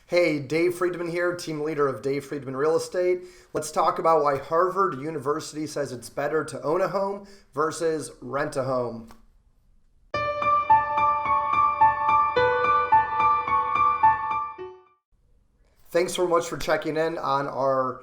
Hey, Dave Friedman here, team leader of Dave Friedman Real Estate. Let's talk about why Harvard University says it's better to own a home versus rent a home. Thanks so much for checking in on our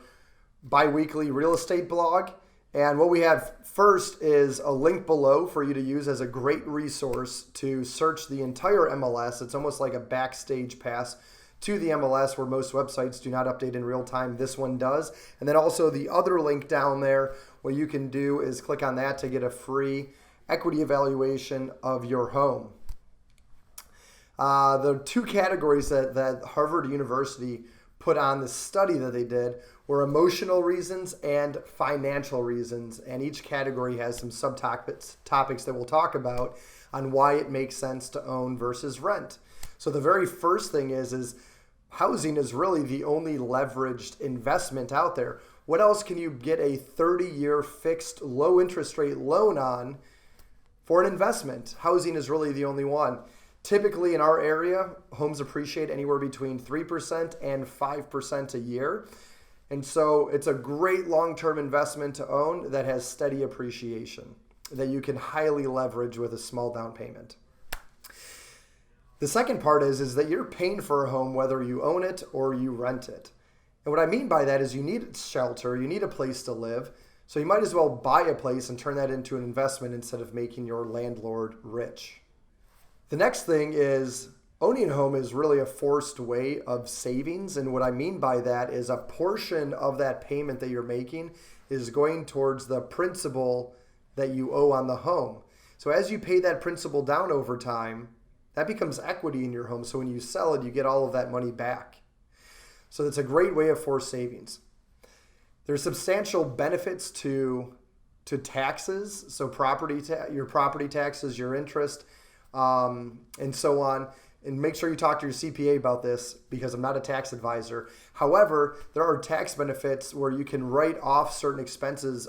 bi-weekly real estate blog. And what we have first is a link below for you to use as a great resource to search the entire MLS. It's almost like a backstage pass to the MLS where most websites do not update in real time. This one does. And then also the other link down there, what you can do is click on that to get a free equity evaluation of your home. The two categories that Harvard University put on the study that they did were emotional reasons and financial reasons. And each category has some subtopics that we'll talk about on why it makes sense to own versus rent. So the very first thing is housing is really the only leveraged investment out there. What else can you get a 30-year fixed low interest rate loan on for an investment? Housing is really the only one. Typically in our area, homes appreciate anywhere between 3% and 5% a year. And so it's a great long-term investment to own that has steady appreciation that you can highly leverage with a small down payment. The second part is that you're paying for a home whether you own it or you rent it. And what I mean by that is you need shelter, you need a place to live, so you might as well buy a place and turn that into an investment instead of making your landlord rich. The next thing is owning a home is really a forced way of savings. And what I mean by that is a portion of that payment that you're making is going towards the principal that you owe on the home. So as you pay that principal down over time, that becomes equity in your home. So when you sell it, you get all of that money back. So that's a great way of forced savings. There's substantial benefits to taxes. So your property taxes, your interest, and so on. And make sure you talk to your CPA about this because I'm not a tax advisor. However, there are tax benefits where you can write off certain expenses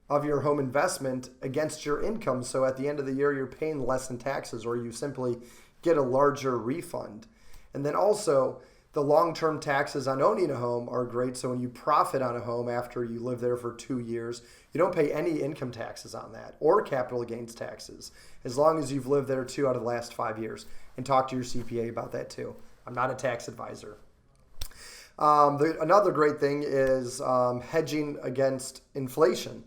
of your home investment against your income. So at the end of the year, you're paying less in taxes or you simply get a larger refund. And then also the long-term taxes on owning a home are great. So when you profit on a home after you live there for 2 years, you don't pay any income taxes on that or capital gains taxes as long as you've lived there 2 out of the last 5 years. And talk to your CPA about that too. I'm not a tax advisor. Another great thing is hedging against inflation.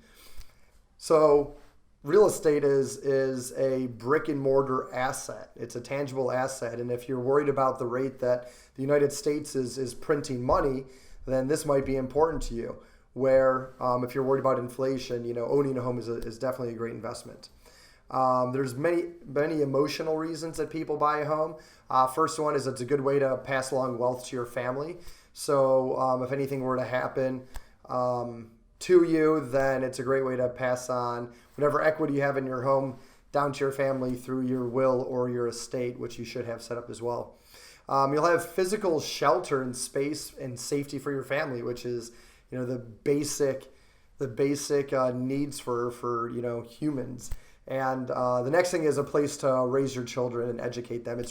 So real estate is a brick and mortar asset. It's a tangible asset. And if you're worried about the rate that the United States is printing money, then this might be important to you. Where if you're worried about inflation, owning a home is definitely a great investment. There's many emotional reasons that people buy a home. First one is it's a good way to pass along wealth to your family. So if anything were to happen to you, then it's a great way to pass on whatever equity you have in your home down to your family through your will or your estate, which you should have set up as well. You'll have physical shelter and space and safety for your family, which is the basic needs for humans. And the next thing is a place to raise your children and educate them.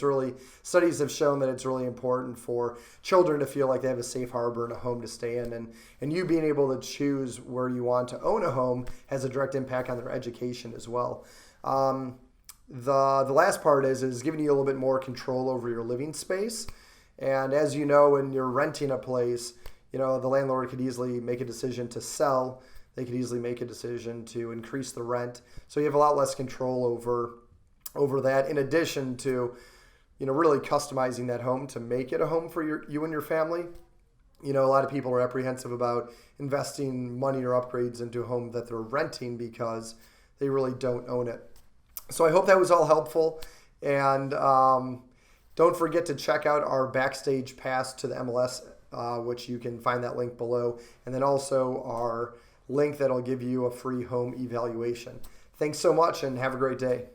Studies have shown that it's really important for children to feel like they have a safe harbor and a home to stay in. And you being able to choose where you want to own a home has a direct impact on their education as well. The last part is giving you a little bit more control over your living space. And as you know, when you're renting a place, the landlord could easily make a decision to sell. They could easily make a decision to increase the rent. So you have a lot less control over that, in addition to, really customizing that home to make it a home for you and your family. A lot of people are apprehensive about investing money or upgrades into a home that they're renting because they really don't own it. So I hope that was all helpful. And don't forget to check out our backstage pass to the MLS, which you can find that link below. And then also our link that'll give you a free home evaluation. Thanks so much and have a great day.